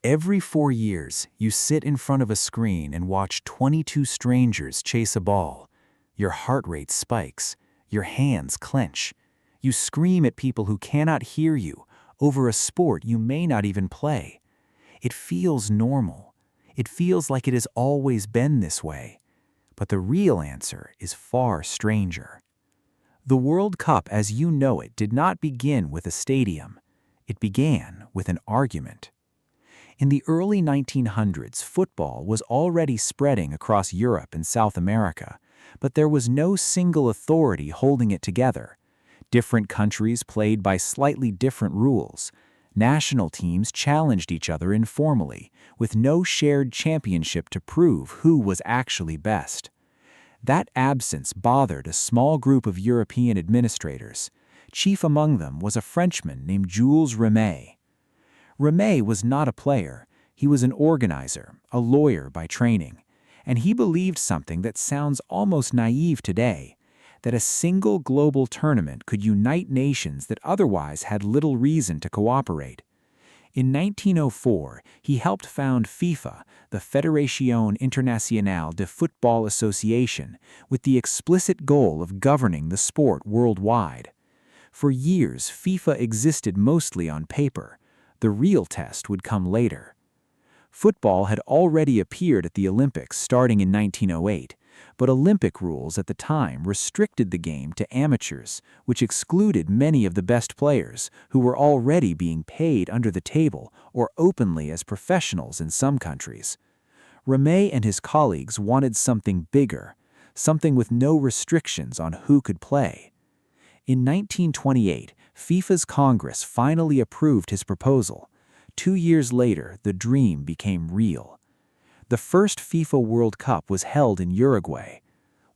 Every 4 years, you sit in front of a screen and watch 22 strangers chase a ball. Your heart rate spikes. Your hands clench. You scream at people who cannot hear you over a sport you may not even play. It feels normal. It feels like it has always been this way. But the real answer is far stranger. The World Cup as you know it did not begin with a stadium. It began with an argument. In the early 1900s, football was already spreading across Europe and South America, but there was no single authority holding it together. Different countries played by slightly different rules. National teams challenged each other informally, with no shared championship to prove who was actually best. That absence bothered a small group of European administrators. Chief among them was a Frenchman named Jules Rimet. Rimet was not a player. He was an organizer, a lawyer by training. And he believed something that sounds almost naive today, that a single global tournament could unite nations that otherwise had little reason to cooperate. In 1904, he helped found FIFA, the Fédération Internationale de Football Association, with the explicit goal of governing the sport worldwide. For years, FIFA existed mostly on paper. The real test would come later. Football had already appeared at the Olympics starting in 1908, but Olympic rules at the time restricted the game to amateurs, which excluded many of the best players who were already being paid under the table or openly as professionals in some countries. Rimet and his colleagues wanted something bigger, something with no restrictions on who could play. In 1928, FIFA's Congress finally approved his proposal. 2 years later, the dream became real. The first FIFA World Cup was held in Uruguay.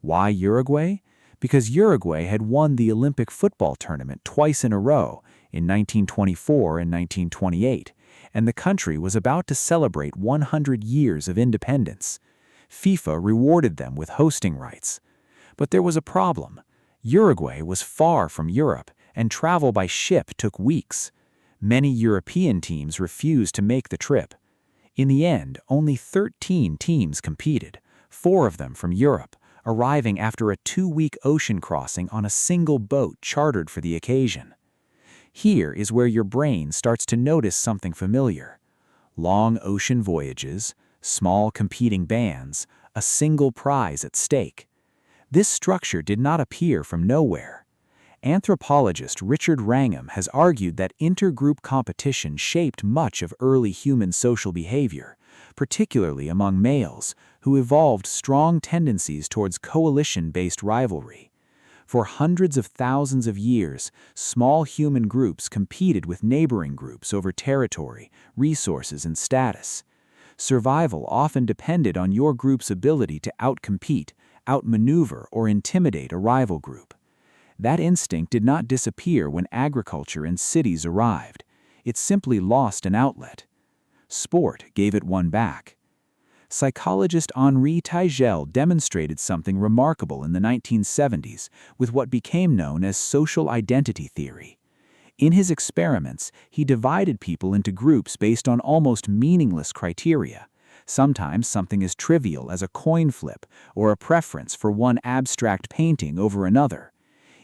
Why Uruguay? Because Uruguay had won the Olympic football tournament twice in a row, in 1924 and 1928, and the country was about to celebrate 100 years of independence. FIFA rewarded them with hosting rights. But there was a problem. Uruguay was far from Europe, and travel by ship took weeks. Many European teams refused to make the trip. In the end, only 13 teams competed, 4 of them from Europe, arriving after a 2-week ocean crossing on a single boat chartered for the occasion. Here is where your brain starts to notice something familiar. Long ocean voyages, small competing bands, a single prize at stake. This structure did not appear from nowhere. Anthropologist Richard Wrangham has argued that intergroup competition shaped much of early human social behavior, particularly among males, who evolved strong tendencies towards coalition-based rivalry. For hundreds of thousands of years, small human groups competed with neighboring groups over territory, resources, and status. Survival often depended on your group's ability to outcompete, outmaneuver, or intimidate a rival group. That instinct did not disappear when agriculture and cities arrived. It simply lost an outlet. Sport gave it one back. Psychologist Henri Tigel demonstrated something remarkable in the 1970s with what became known as social identity theory. In his experiments, he divided people into groups based on almost meaningless criteria. Sometimes something as trivial as a coin flip or a preference for one abstract painting over another.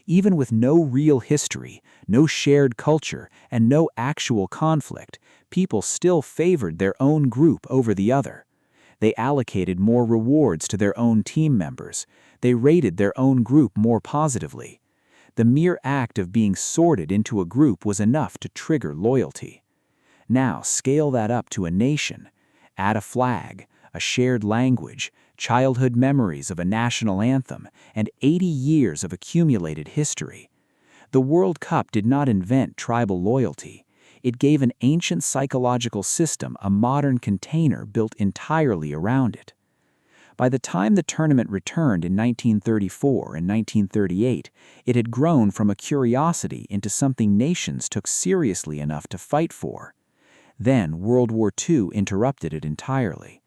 Even with no real history, no shared culture, and no actual conflict, people still favored their own group over the other. They allocated more rewards to their own team members. They rated their own group more positively. The mere act of being sorted into a group was enough to trigger loyalty. Now scale that up to a nation. Add a flag, a shared language, childhood memories of a national anthem, and 80 years of accumulated history. The World Cup did not invent tribal loyalty. It gave an ancient psychological system a modern container built entirely around it. By the time the tournament returned in 1934 and 1938, it had grown from a curiosity into something nations took seriously enough to fight for. Then World War II interrupted it entirely.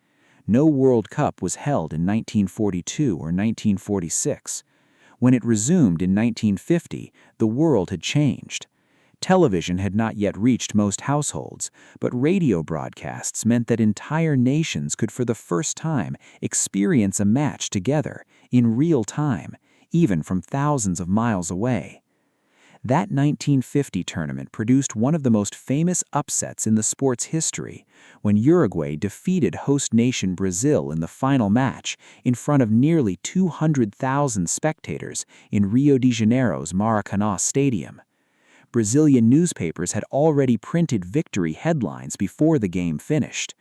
No World Cup was held in 1942 or 1946. When it resumed in 1950, the world had changed. Television had not yet reached most households, but radio broadcasts meant that entire nations could for the first time experience a match together, in real time, even from thousands of miles away. That 1950 tournament produced one of the most famous upsets in the sport's history, when Uruguay defeated host nation Brazil in the final match in front of nearly 200,000 spectators in Rio de Janeiro's Maracanã Stadium. Brazilian newspapers had already printed victory headlines before the game finished.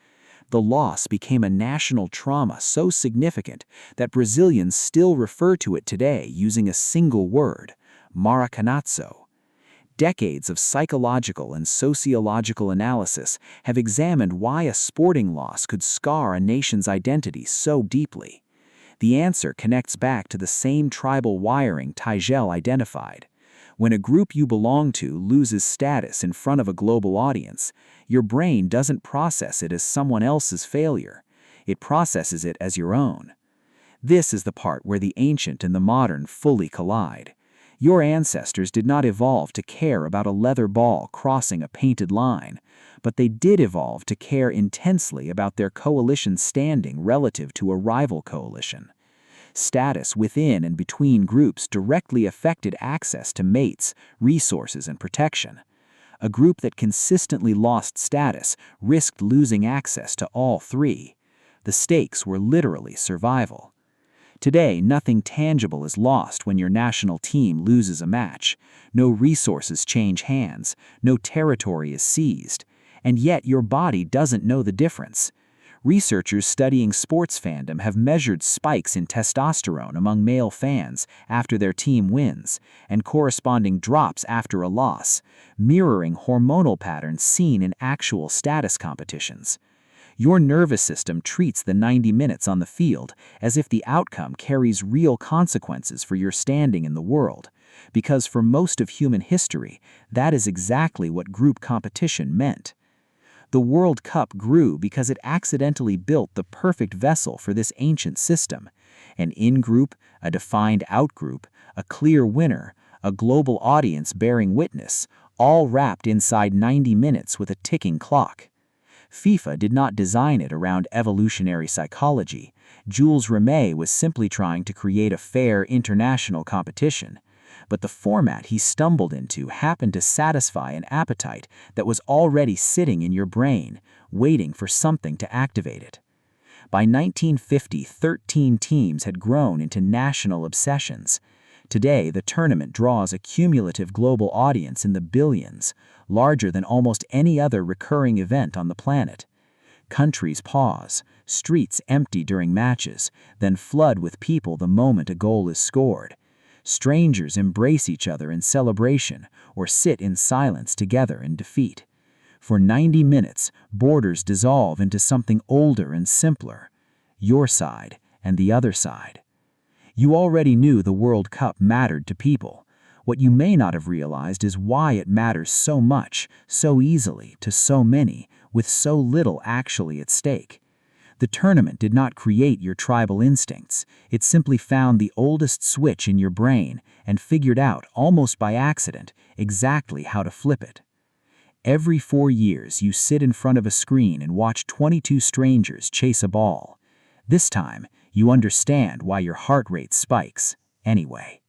The loss became a national trauma so significant that Brazilians still refer to it today using a single word: Maracanazo. Decades of psychological and sociological analysis have examined why a sporting loss could scar a nation's identity so deeply. The answer connects back to the same tribal wiring Tigel identified. When a group you belong to loses status in front of a global audience, your brain doesn't process it as someone else's failure. It processes it as your own. This is the part where the ancient and the modern fully collide. Your ancestors did not evolve to care about a leather ball crossing a painted line, but they did evolve to care intensely about their coalition's standing relative to a rival coalition. Status within and between groups directly affected access to mates, resources, and protection. A group that consistently lost status risked losing access to all three. The stakes were literally survival. Today, nothing tangible is lost when your national team loses a match. No resources change hands, no territory is seized, and yet your body doesn't know the difference. Researchers studying sports fandom have measured spikes in testosterone among male fans after their team wins, and corresponding drops after a loss, mirroring hormonal patterns seen in actual status competitions. Your nervous system treats the 90 minutes on the field as if the outcome carries real consequences for your standing in the world, because for most of human history, that is exactly what group competition meant. The World Cup grew because it accidentally built the perfect vessel for this ancient system: an in-group, a defined out-group, a clear winner, a global audience bearing witness, all wrapped inside 90 minutes with a ticking clock. FIFA did not design it around evolutionary psychology. Jules Rimet was simply trying to create a fair international competition. But the format he stumbled into happened to satisfy an appetite that was already sitting in your brain, waiting for something to activate it. By 1950, 13 teams had grown into national obsessions. Today, the tournament draws a cumulative global audience in the billions, larger than almost any other recurring event on the planet. Countries pause, streets empty during matches, then flood with people the moment a goal is scored. Strangers embrace each other in celebration or sit in silence together in defeat. For 90 minutes, borders dissolve into something older and simpler: your side and the other side. You already knew the World Cup mattered to people. What you may not have realized is why it matters so much, so easily, to so many, with so little actually at stake. The tournament did not create your tribal instincts. It simply found the oldest switch in your brain and figured out, almost by accident, exactly how to flip it. Every 4 years, you sit in front of a screen and watch 22 strangers chase a ball. This time, you understand why your heart rate spikes anyway.